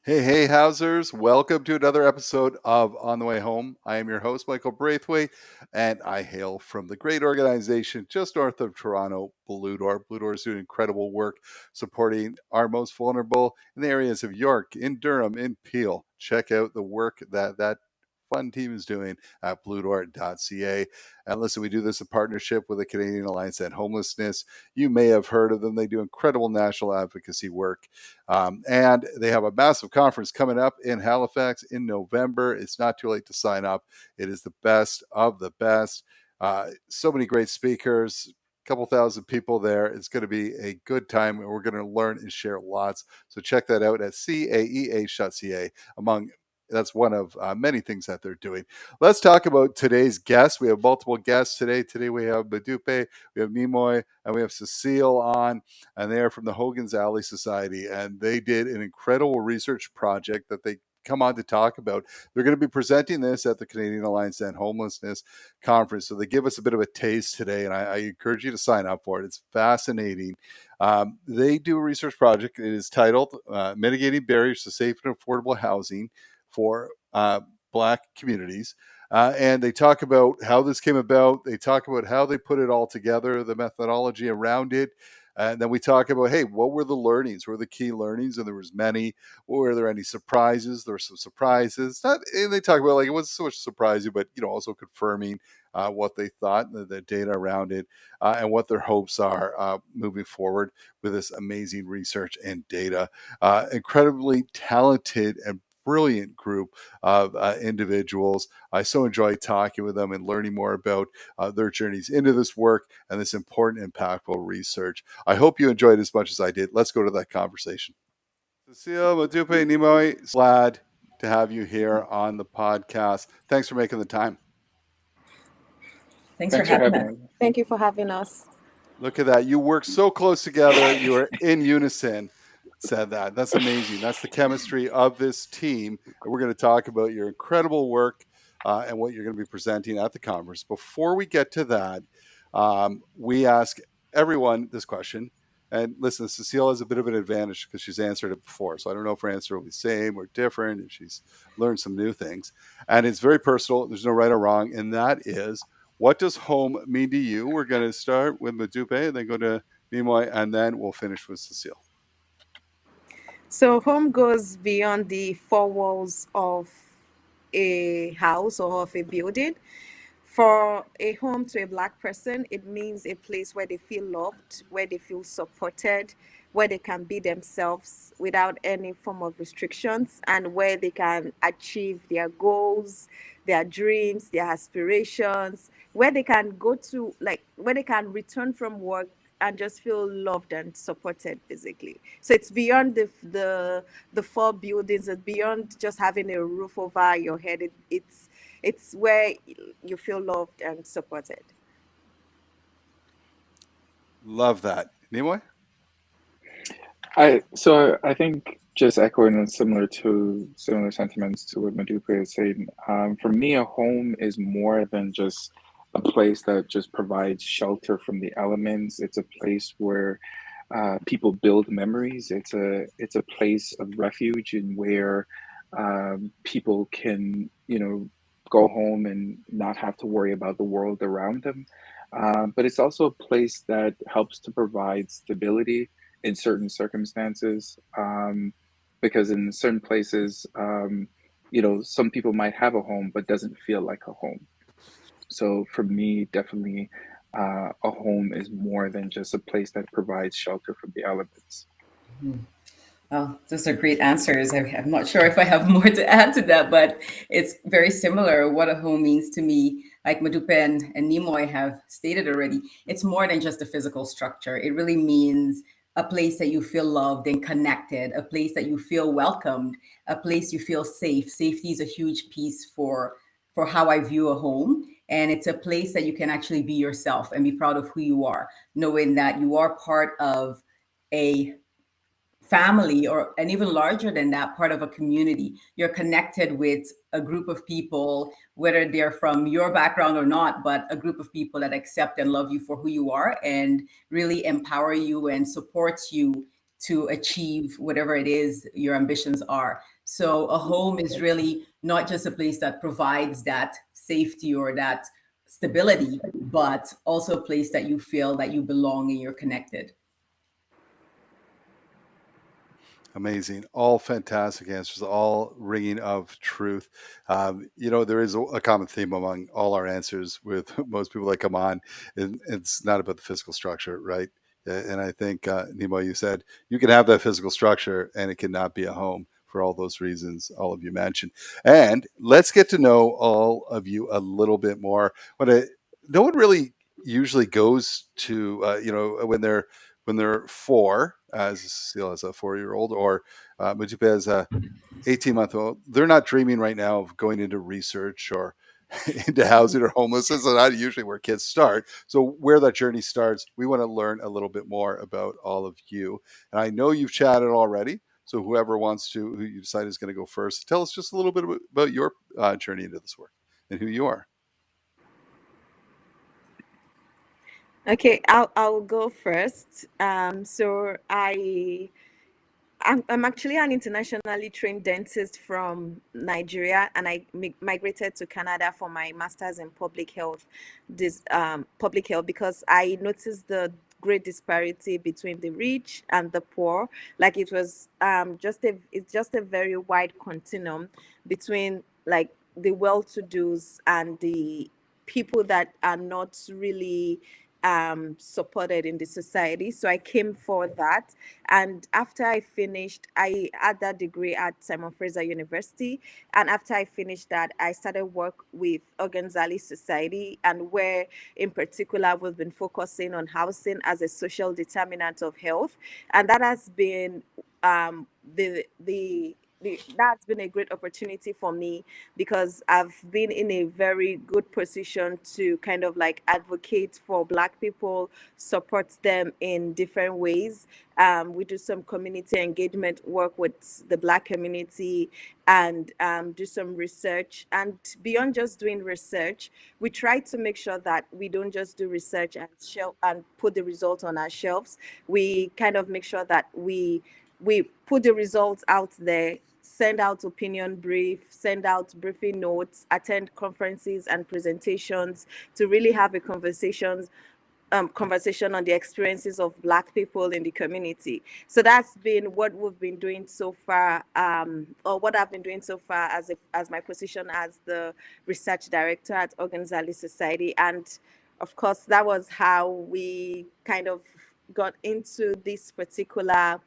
Hey, Housers. Welcome to another episode of On the Way Home. I am your host, Michael Braithwaite, and I hail from the great organization just north of Toronto, Blue Door. Blue Door is doing incredible work supporting our most vulnerable in the areas of York, in Durham, in Peel. Check out the work that fun team is doing at bluedoor.ca. And listen, we do this in partnership with the Canadian Alliance on Homelessness. You may have heard of them. They do incredible national advocacy work. And they have a massive conference coming up in Halifax in November. It's not too late to sign up. It is the best of the best. So many great speakers, a couple thousand people there. It's going to be a good time, and we're going to learn and share lots. So check that out at CAEH.ca, among that's one of many things that they're doing. Let's talk about today's guests. We have multiple guests today. Today we have Modupe, we have Nemoy, and we have Cecile on, and they are from the Hogan Alley Society, and they did an incredible research project that they come on to talk about. They're going to be presenting this at the Canadian Alliance on Homelessness conference, so they give us a bit of a taste today, and I encourage you to sign up for it. It's fascinating. They do a research project. It is titled Mitigating Barriers to Safe and Affordable Housing for Black Communities. And they talk about how this came about. They talk about how they put it all together, the methodology around it. And then we talk about, hey, what were the learnings? What were the key learnings? And there was many. Were there any surprises? There were some surprises. And they talk about, like, it wasn't so much surprising, but, also confirming what they thought, the data around it, and what their hopes are moving forward with this amazing research and data. Incredibly talented and brilliant group of individuals. I so enjoy talking with them and learning more about their journeys into this work and this important, impactful research. I hope you enjoyed as much as I did. Let's go to that conversation. Cecile, Modupe, Nemoy, glad to have you here on the podcast. Thanks for making the time. Thanks for having us. Thank you for having us. Look at that. You work so close together. You are in unison. Said that. That's amazing. That's the chemistry of this team. And we're going to talk about your incredible work and what you're going to be presenting at the conference. Before we get to that, we ask everyone this question. And listen, Cecile has a bit of an advantage because she's answered it before. So I don't know if her answer will be the same or different, if she's learned some new things. And it's very personal. There's no right or wrong. And that is, what does home mean to you? We're going to start with Modupe, and then go to Nemoy, and then we'll finish with Cecile. So home goes beyond the four walls of a house or of a building. For a home to a Black person, it means a place where they feel loved, where they feel supported, where they can be themselves without any form of restrictions, and where they can achieve their goals, their dreams, their aspirations, where they can go to, like, where they can return from work and just feel loved and supported, basically. So it's beyond the four buildings. It's beyond just having a roof over your head. It's where you feel loved and supported. Love that. Nemoy? I think just echoing similar sentiments to what Modupe is saying. For me, a home is more than just a place that just provides shelter from the elements. It's a place where people build memories. It's a place of refuge and where people can go home and not have to worry about the world around them. But it's also a place that helps to provide stability in certain circumstances, because in certain places, some people might have a home but doesn't feel like a home. So for me, definitely, a home is more than just a place that provides shelter from the elements. Well, those are great answers. I'm not sure if I have more to add to that, but it's very similar what a home means to me. Like Modupe and Nemoy have stated already, it's more than just a physical structure. It really means a place that you feel loved and connected, a place that you feel welcomed, a place you feel safe. Safety is a huge piece for how I view a home. And it's a place that you can actually be yourself and be proud of who you are, knowing that you are part of a family, and even larger than that, part of a community. You're connected with a group of people, whether they're from your background or not, but a group of people that accept and love you for who you are and really empower you and supports you to achieve whatever it is your ambitions are. So a home is really not just a place that provides that safety or that stability, but also a place that you feel that you belong and you're connected. Amazing. All fantastic answers, all ringing of truth. There is a common theme among all our answers with most people that come on. And it's not about the physical structure, right? And I think, Nemo, you said you can have that physical structure and it cannot be a home for all those reasons all of you mentioned. And let's get to know all of you a little bit more. No one really usually goes to, when they're four, as Cecile has a 4-year-old, or Modupe has a 18-month-old, they're not dreaming right now of going into research or into housing or homelessness. That's not usually where kids start. So where that journey starts, we want to learn a little bit more about all of you. And I know you've chatted already. So whoever wants to, who you decide is going to go first, tell us just a little bit about your journey into this work and who you are. Okay, I'll go first. I'm actually an internationally trained dentist from Nigeria, and I migrated to Canada for my master's in public health. Public health, because I noticed the great disparity between the rich and the poor. Like it's just a very wide continuum between like the well-to-dos and the people that are not really supported in the society. So I came for that. And after I finished, I had that degree at Simon Fraser University. And after I finished that, I started work with Hogan Alley Society, and where in particular we've been focusing on housing as a social determinant of health. And that has been that's been a great opportunity for me, because I've been in a very good position to kind of like advocate for Black people, support them in different ways. We do some community engagement work with the Black community, and do some research. And beyond just doing research, we try to make sure that we don't just do research and put the results on our shelves. We kind of make sure that we put the results out there, send out opinion brief, send out briefing notes, attend conferences and presentations to really have a conversation on the experiences of Black people in the community. So that's been what we've been doing so far, or what I've been doing so far as my position as the research director at Hogan Alley Society. And of course, that was how we kind of got into this particular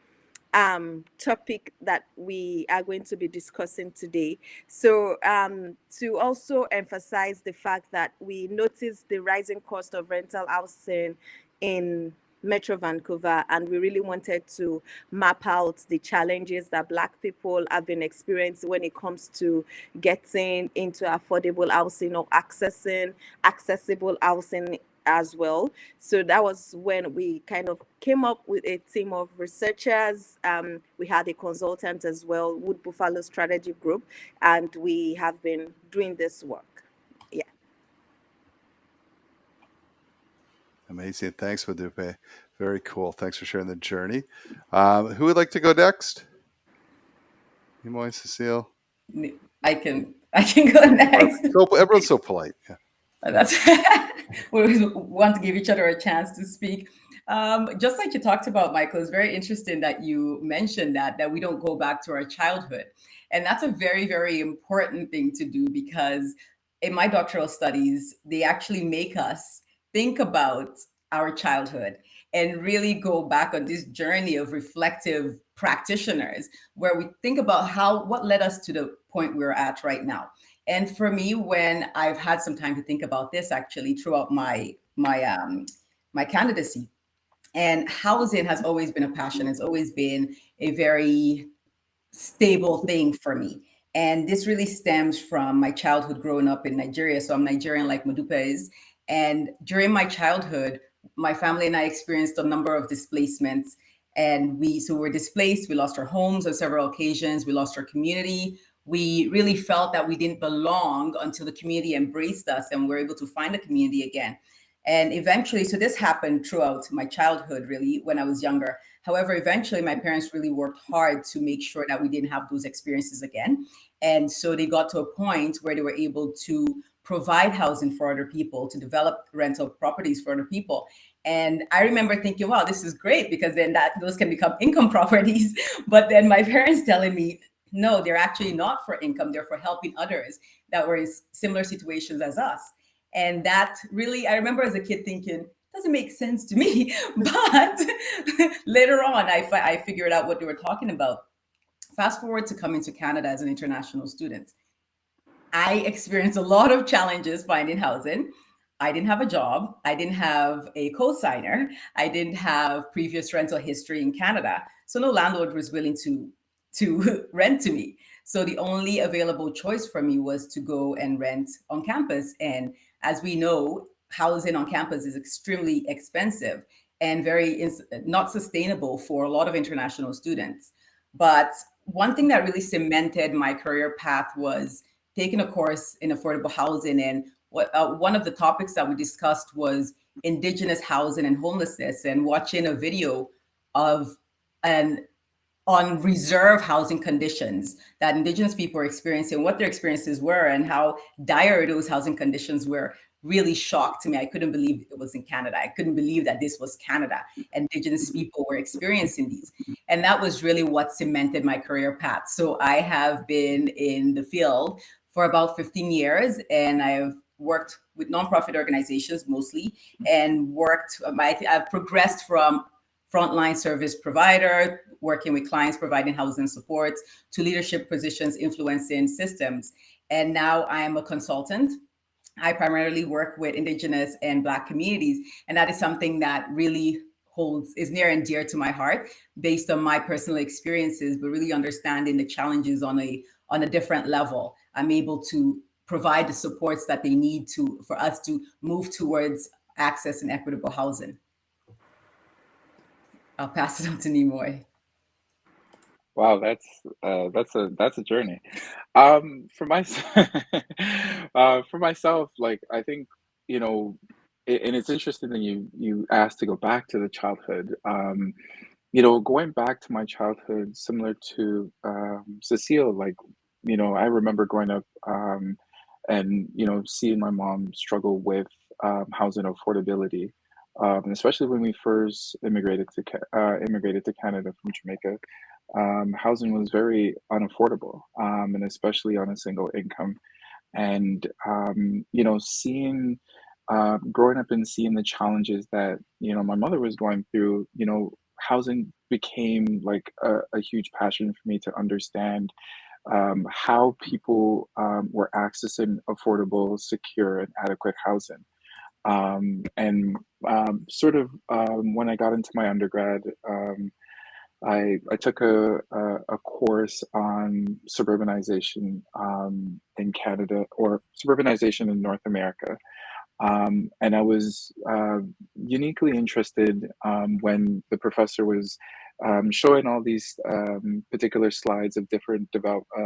topic that we are going to be discussing today. So, to also emphasize the fact that we noticed the rising cost of rental housing in Metro Vancouver, and we really wanted to map out the challenges that Black people have been experiencing when it comes to getting into affordable housing or accessing accessible housing as well. So that was when we kind of came up with a team of researchers. We had a consultant as well, Wood Buffalo Strategy Group, and we have been doing this work. Yeah. Amazing. Thanks, Modupe. Very cool. Thanks for sharing the journey. Who would like to go next? Nemoy and Cecile. I can go next. So everyone's so polite. Yeah. That's we want to give each other a chance to speak. Just like you talked about, Michael, it's very interesting that you mentioned that we don't go back to our childhood, and that's a very, very important thing to do, because in my doctoral studies, they actually make us think about our childhood and really go back on this journey of reflective practitioners, where we think about what led us to the point we're at right now. And for me, when I've had some time to think about this, actually throughout my candidacy, and housing has always been a passion. It's always been a very stable thing for me. And this really stems from my childhood growing up in Nigeria. So I'm Nigerian, like Modupe is. And during my childhood, my family and I experienced a number of displacements. And we were displaced. We lost our homes on several occasions. We lost our community. We really felt that we didn't belong until the community embraced us and we were able to find a community again. And eventually, so this happened throughout my childhood, really, when I was younger. However, eventually, my parents really worked hard to make sure that we didn't have those experiences again. And so they got to a point where they were able to provide housing for other people, to develop rental properties for other people. And I remember thinking, wow, this is great, because then those can become income properties. But then my parents telling me, no, they're actually not for income. They're for helping others that were in similar situations as us. And that really, I remember as a kid thinking, doesn't make sense to me. But later on, I figured out what they were talking about. Fast forward to coming to Canada as an international student. I experienced a lot of challenges finding housing. I didn't have a job. I didn't have a co-signer. I didn't have previous rental history in Canada. So no landlord was willing to rent to me. So the only available choice for me was to go and rent on campus. And as we know, housing on campus is extremely expensive and very not sustainable for a lot of international students. But one thing that really cemented my career path was taking a course in affordable housing. And one of the topics that we discussed was Indigenous housing and homelessness, and watching a video of an on reserve housing conditions that Indigenous people are experiencing, what their experiences were, and how dire those housing conditions were, really shocked me. I couldn't believe it was in Canada. I couldn't believe that this was Canada. Indigenous people were experiencing these. And that was really what cemented my career path. So I have been in the field for about 15 years, and I've worked with nonprofit organizations mostly, and I've progressed from frontline service provider, working with clients, providing housing supports, to leadership positions, influencing systems. And now I am a consultant. I primarily work with Indigenous and Black communities. And that is something that really is near and dear to my heart, based on my personal experiences, but really understanding the challenges on a different level. I'm able to provide the supports that they need for us to move towards access and equitable housing. I'll pass it on to Nemoy. Wow, that's a journey. For my for myself, like I think, you know, and it's interesting that you asked to go back to the childhood. You know, going back to my childhood, similar to Cecile, like, you know, I remember growing up, and you know, seeing my mom struggle with housing affordability, and especially when we first immigrated to Canada from Jamaica. Housing was very unaffordable, and especially on a single income. And you know, seeing growing up and seeing the challenges that, you know, my mother was going through, you know, housing became like a huge passion for me to understand how people were accessing affordable, secure, and adequate housing. And sort of when I got into my undergrad, I took a course on suburbanization in Canada, or suburbanization in North America. And I was uniquely interested when the professor was showing all these particular slides of different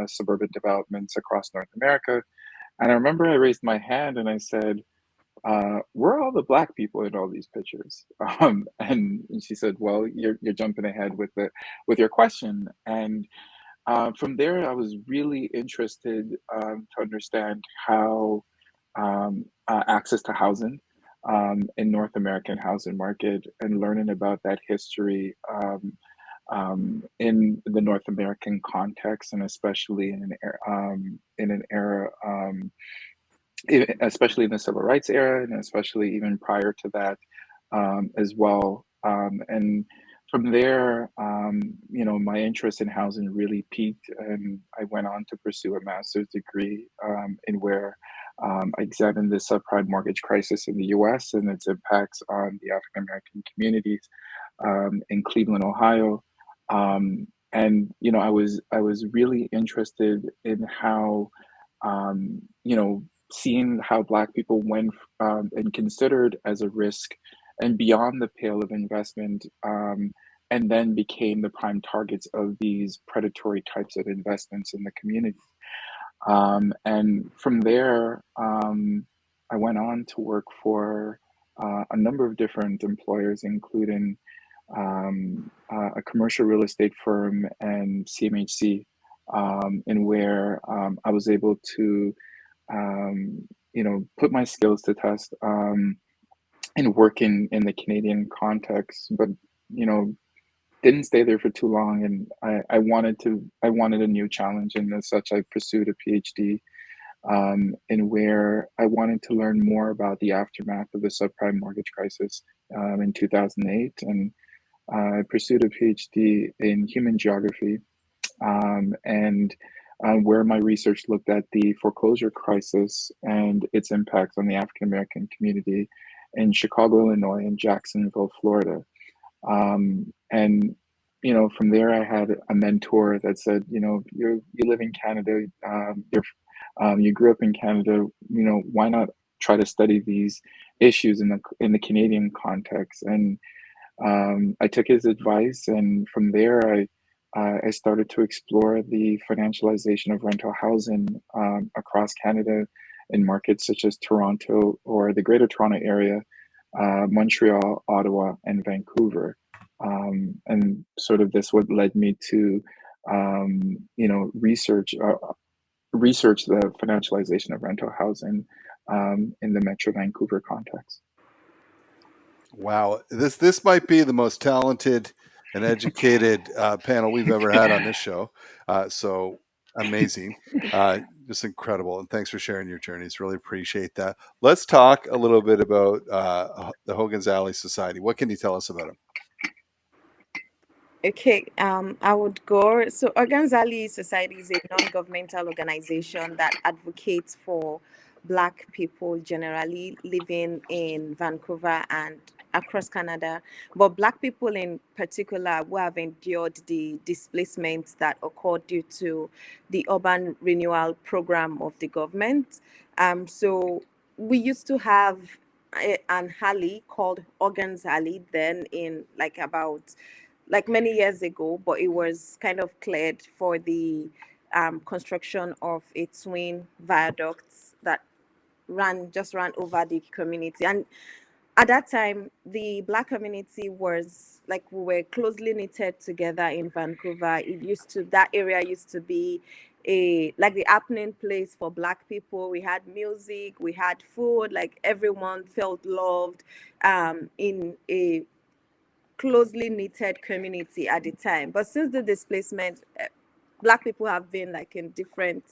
suburban developments across North America. And I remember I raised my hand and I said, where are all the Black people in all these pictures? And she said, well, you're jumping ahead with your question. And from there, I was really interested to understand how access to housing in North American housing market, and learning about that history in the North American context, and especially in an era, especially in the civil rights era, and especially even prior to that as well. And from there, you know, my interest in housing really peaked, and I went on to pursue a master's degree in where I examined the subprime mortgage crisis in the U.S. and its impacts on the African American communities in Cleveland, Ohio. And you know, I was really interested in how, you know, seeing how Black people went and considered as a risk and beyond the pale of investment, and then became the prime targets of these predatory types of investments in the community. And from there, I went on to work for a number of different employers, including a commercial real estate firm and CMHC, and where I was able to, put my skills to test and work in the Canadian context, but didn't stay there for too long, and I wanted a new challenge, and as such, I pursued a PhD, and where I wanted to learn more about the aftermath of the subprime mortgage crisis in 2008, and I pursued a PhD in human geography, and where my research looked at the foreclosure crisis and its impact on the African American community in Chicago, Illinois, and Jacksonville, Florida. And from there, I had a mentor that said, you live in Canada, you grew up in Canada, why not try to study these issues in the Canadian context? And I took his advice, and from there, I started to explore the financialization of rental housing across Canada in markets such as Toronto or the Greater Toronto Area, Montreal, Ottawa, and Vancouver. And sort of this what led me to, research the financialization of rental housing in the Metro Vancouver context. Wow, this might be the most talented and educated panel we've ever had on this show. So amazing, just incredible, and thanks for sharing your journeys. Really appreciate that. Let's talk a little bit about the Hogan Alley Society. What can you tell us about them? Okay, I would go. So, Hogan Alley Society is a non-governmental organization that advocates for Black people generally living in Vancouver and across Canada, but Black people in particular who have endured the displacements that occurred due to the urban renewal program of the government. So, we used to have an alley called Hogan Alley then in like many years ago, but it was kind of cleared for the construction of a twin viaducts that ran over the community. And at that time, the Black community was like we were closely knitted together in Vancouver. That area used to be the happening place for Black people. We had music, we had food, like everyone felt loved in a closely knitted community at the time. But since the displacement, Black people have been like in different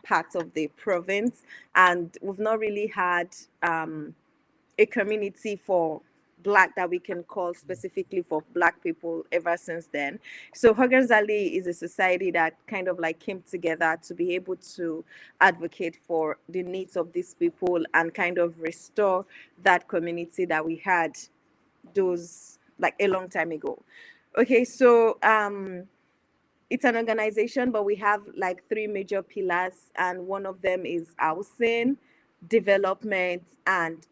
parts of the province, and we've not really had a community for Black that we can call specifically for Black people ever since then. So Hogan Alley is a society that kind of like came together to be able to advocate for the needs of these people and kind of restore that community that we had those like a long time ago. Okay, so it's an organization, but we have like three major pillars, and one of them is housing, development, and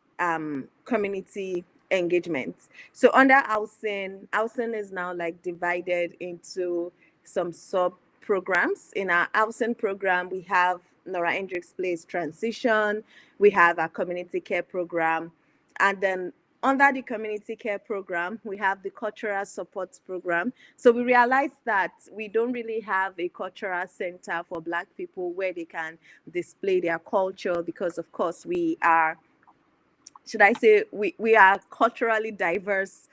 community engagement. So under housing is now like divided into some sub programs. In our housing program, we have Nora Hendricks Place Transition, we have a community care program, and then under the community care program, we have the cultural support program. So we realized that we don't really have a cultural center for Black people where they can display their culture because, of course, we are, should I say, we are culturally diverse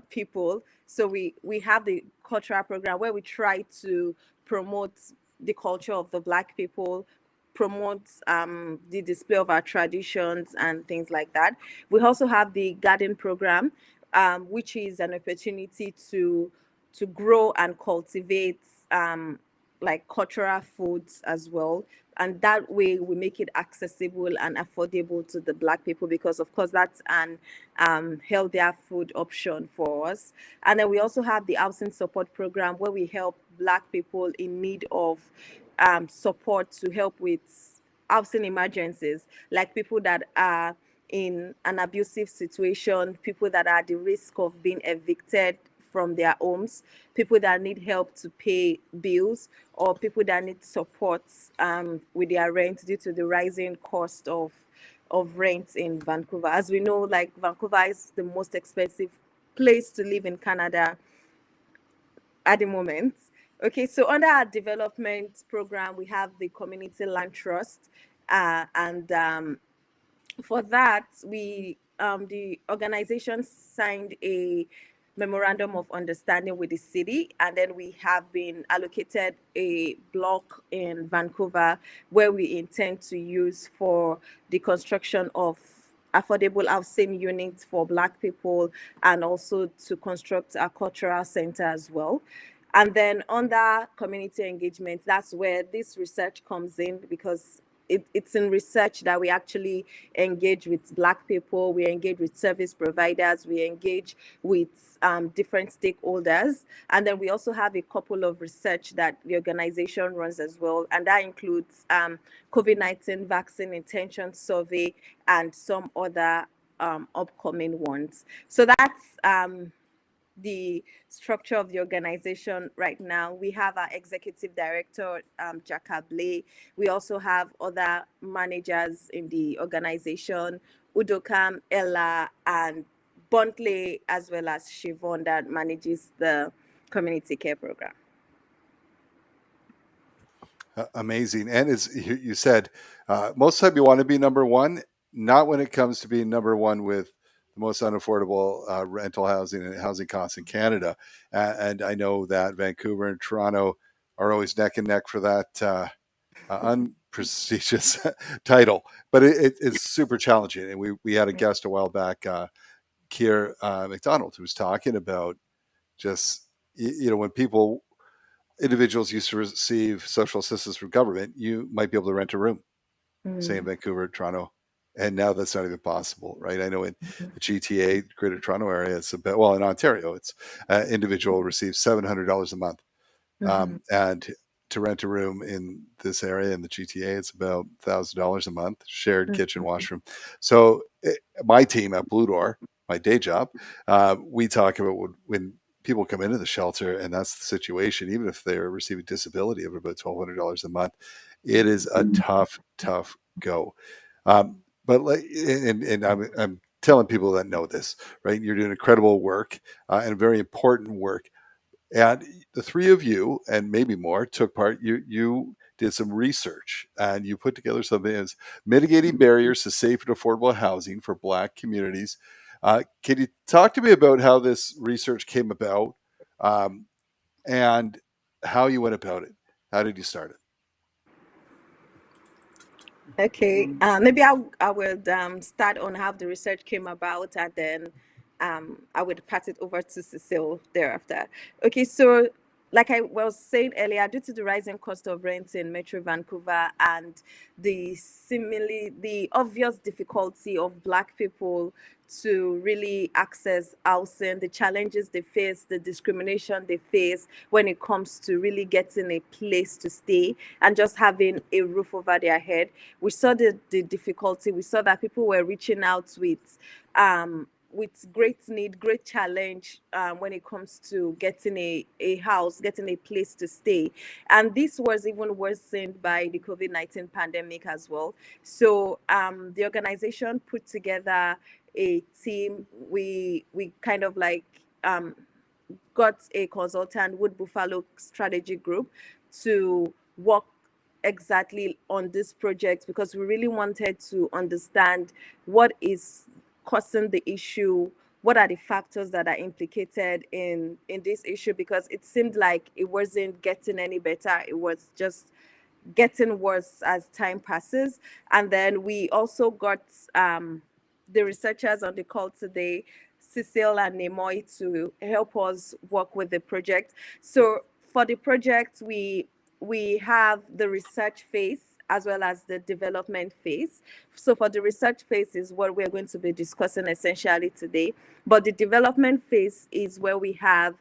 people. So we have the cultural program where we try to promote the culture of the Black people, promote the display of our traditions and things like that. We also have the garden program, which is an opportunity to grow and cultivate like cultural foods as well. And that way we make it accessible and affordable to the Black people because, of course, that's an healthier food option for us. And then we also have the housing support program where we help Black people in need of support to help with housing emergencies, like people that are in an abusive situation, people that are at the risk of being evicted from their homes, people that need help to pay bills, or people that need support with their rent due to the rising cost of of rent in Vancouver. As we know, like Vancouver is the most expensive place to live in Canada at the moment. Okay, so under our development program, we have the Community Land Trust, and for that, we the organization signed a memorandum of understanding with the city, and then we have been allocated a block in Vancouver where we intend to use for the construction of affordable housing units for Black people, and also to construct a cultural center as well. And then under community engagement, that's where this research comes in, because it's in research that we actually engage with Black people, we engage with service providers, we engage with different stakeholders. And then we also have a couple of research that the organization runs as well. And that includes COVID-19 vaccine intention survey and some other upcoming ones. So that's the structure of the organization right now. We have our executive director, Jaka Blay. We also have other managers in the organization, Udokam, Ella, and Buntley, as well as Siobhan, that manages the community care program. Amazing. And as you said, most of the time you want to be number one, not when it comes to being number one with the most unaffordable rental housing and housing costs in Canada. And I know that Vancouver and Toronto are always neck and neck for that unprestigious title, but it's super challenging. And we had a guest a while back, Keir McDonald, who was talking about just, when individuals used to receive social assistance from government, you might be able to rent a room, say in Vancouver, Toronto, and now that's not even possible, right? I know in the GTA, Greater Toronto area, it's about, well, in Ontario, it's individual receives $700 a month, and to rent a room in this area in the GTA, it's about $1,000 a month, shared kitchen, washroom. So my team at Blue Door, my day job, we talk about when people come into the shelter and that's the situation, even if they're receiving disability of about $1,200 a month, it is a tough go. But I'm telling people that know this, right? You're doing incredible work and very important work. And the three of you, and maybe more, took part. You did some research and you put together something as mitigating barriers to safe and affordable housing for Black communities. Can you talk to me about how this research came about and how you went about it? How did you start it? Okay, maybe I would start on how the research came about, and then I would pass it over to Cecile thereafter. Okay, so like I was saying earlier, due to the rising cost of rent in Metro Vancouver and the obvious difficulty of Black people to really access housing, the challenges they face, the discrimination they face when it comes to really getting a place to stay and just having a roof over their head. We saw the difficulty. We saw that people were reaching out with great need, great challenge when it comes to getting a house, getting a place to stay. And this was even worsened by the COVID-19 pandemic as well. So the organization put together a team. We kind of like got a consultant, Wood Buffalo Strategy Group, to work exactly on this project, because we really wanted to understand what is causing the issue, what are the factors that are implicated in this issue, because it seemed like it wasn't getting any better, it was just getting worse as time passes. And then we also got the researchers on the call today, Cecile and Nemoy, to help us work with the project. So for the project, we have the research phase as well as the development phase. So for the research phase is what we're going to be discussing essentially today. But the development phase is where we have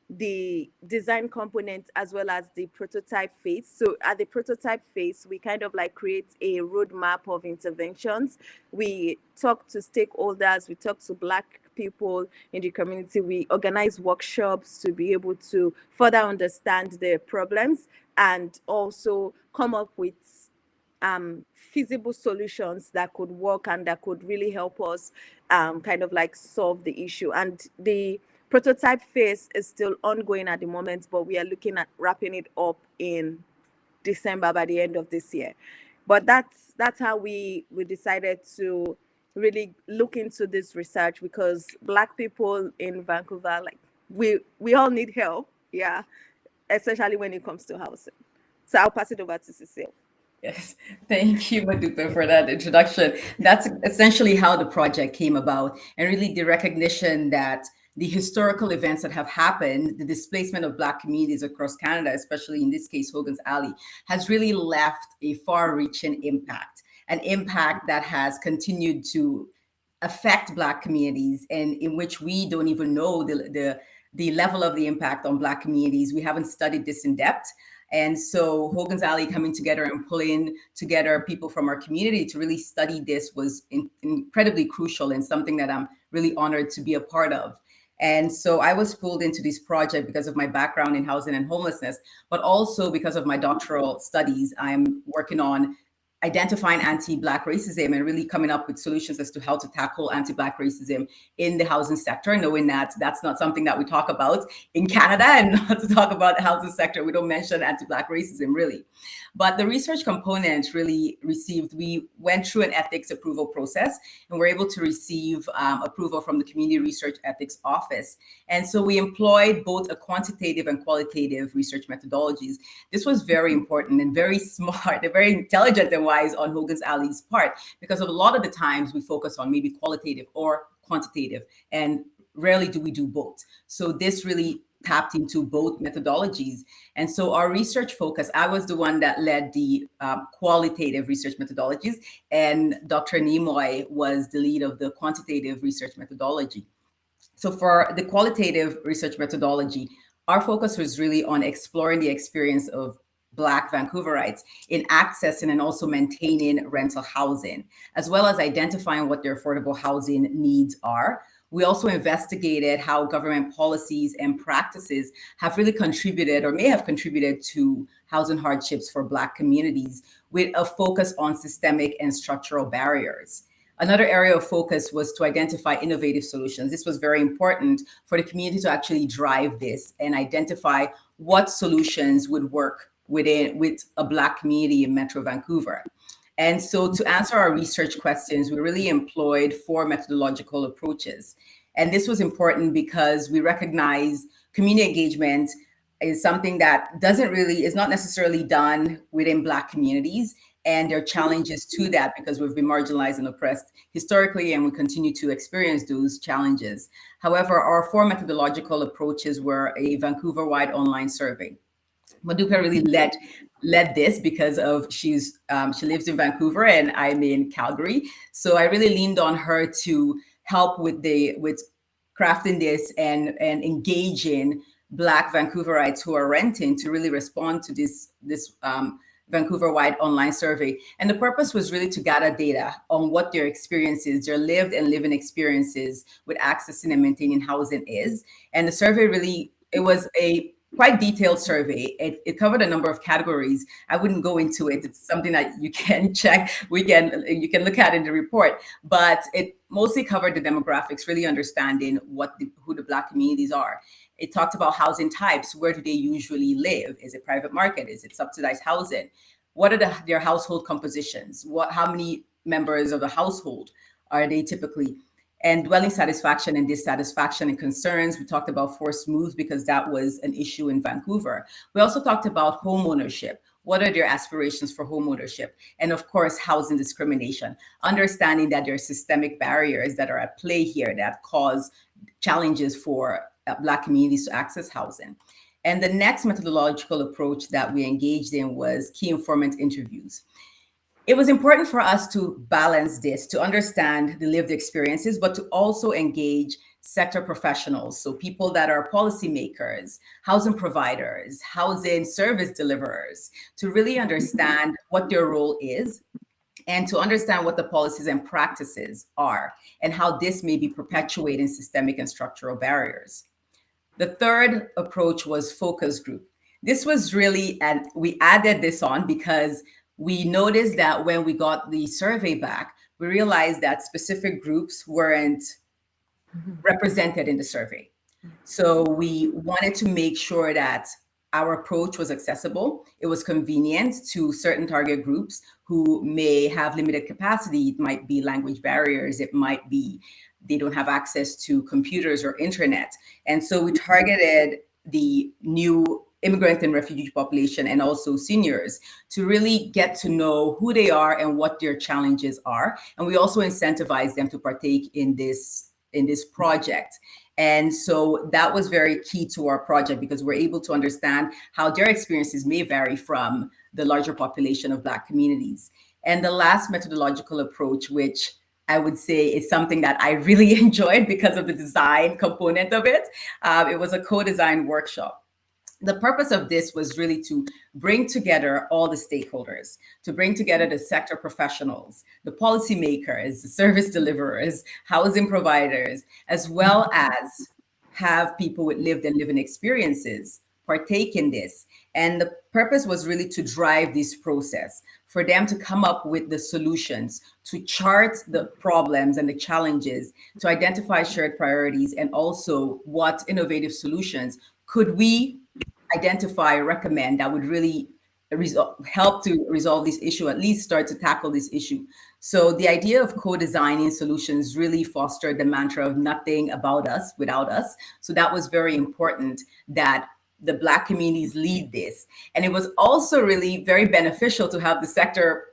the design component as well as the prototype phase. So at the prototype phase, we kind of like create a roadmap of interventions. We talk to stakeholders, we talk to Black people in the community, we organize workshops to be able to further understand the problems and also come up with feasible solutions that could work and that could really help us kind of like solve the issue. And the prototype phase is still ongoing at the moment, but we are looking at wrapping it up in December, by the end of this year. But that's how we decided to really look into this research, because Black people in Vancouver, like, we all need help, yeah, especially when it comes to housing. So I'll pass it over to Cecile. Yes, thank you, Modupe, for that introduction. That's essentially how the project came about, and really the recognition that the historical events that have happened, the displacement of Black communities across Canada, especially in this case, Hogan's Alley, has really left a far-reaching impact, an impact that has continued to affect Black communities, and in which we don't even know the level of the impact on Black communities. We haven't studied this in depth. And so Hogan's Alley coming together and pulling together people from our community to really study this was incredibly crucial, and something that I'm really honored to be a part of. And so I was pulled into this project because of my background in housing and homelessness, but also because of my doctoral studies. I'm working on identifying anti-Black racism and really coming up with solutions as to how to tackle anti-Black racism in the housing sector, knowing that that's not something that we talk about in Canada, and not to talk about the housing sector, we don't mention anti-Black racism really. But the research component really we went through an ethics approval process, and we're able to receive approval from the Community Research Ethics Office. And so we employed both a quantitative and qualitative research methodologies. This was very important and very smart and very intelligent and wise on Hogan's Alley's part, because a lot of the times we focus on maybe qualitative or quantitative, and rarely do we do both. So this really tapped into both methodologies. And so our research focus, I was the one that led the qualitative research methodologies, and Dr. Nemoy was the lead of the quantitative research methodology. So for the qualitative research methodology, our focus was really on exploring the experience of Black Vancouverites in accessing and also maintaining rental housing, as well as identifying what their affordable housing needs are. We also investigated how government policies and practices have really contributed or may have contributed to housing hardships for Black communities, with a focus on systemic and structural barriers. Another area of focus was to identify innovative solutions. This was very important for the community to actually drive this and identify what solutions would work with a Black community in Metro Vancouver. And so to answer our research questions, we really employed 4 methodological approaches. And this was important because we recognize community engagement is something that is not necessarily done within Black communities. And there are challenges to that because we've been marginalized and oppressed historically, and we continue to experience those challenges. However, our 4 methodological approaches were a Vancouver-wide online survey. Modupe really led this because of she lives in Vancouver and I'm in Calgary. So I really leaned on her to help with crafting this and engaging Black Vancouverites who are renting to really respond to this Vancouver-wide online survey. And the purpose was really to gather data on what their experiences, their lived and living experiences with accessing and maintaining housing is. And the survey really, it was a quite detailed survey. It covered a number of categories. I wouldn't go into it. It's something that you can check. You can look at in the report, but it mostly covered the demographics, really understanding who the Black communities are. It talked about housing types. Where do they usually live? Is it private market? Is it subsidized housing? What are their household compositions? How many members of the household are they typically? And dwelling satisfaction and dissatisfaction and concerns. We talked about forced moves because that was an issue in Vancouver. We also talked about home ownership. What are their aspirations for home ownership? And of course, housing discrimination, understanding that there are systemic barriers that are at play here that cause challenges for Black communities to access housing. And the next methodological approach that we engaged in was key informant interviews. It was important for us to balance this, to understand the lived experiences, but to also engage sector professionals. So people that are policymakers, housing providers, housing service deliverers, to really understand what their role is and to understand what the policies and practices are and how this may be perpetuating systemic and structural barriers. The third approach was focus group. This was really, and we added this on because we noticed that when we got the survey back, we realized that specific groups weren't represented in the survey. So we wanted to make sure that our approach was accessible. It was convenient to certain target groups who may have limited capacity. It might be language barriers. It might be they don't have access to computers or internet. And so we targeted the new immigrant and refugee population and also seniors to really get to know who they are and what their challenges are. And we also incentivize them to partake in this project. And so that was very key to our project because we're able to understand how their experiences may vary from the larger population of Black communities. And the last methodological approach, which I would say is something that I really enjoyed because of the design component of it, it was a co-design workshop. The purpose of this was really to bring together all the stakeholders, to bring together the sector professionals, the policymakers, the service deliverers, housing providers, as well as have people with lived and living experiences partake in this. And the purpose was really to drive this process, for them to come up with the solutions, to chart the problems and the challenges, to identify shared priorities, and also what innovative solutions could we identify, recommend that would really help to resolve this issue, at least start to tackle this issue. So the idea of co-designing solutions really fostered the mantra of nothing about us without us. So that was very important that the Black communities lead this. And it was also really very beneficial to have the sector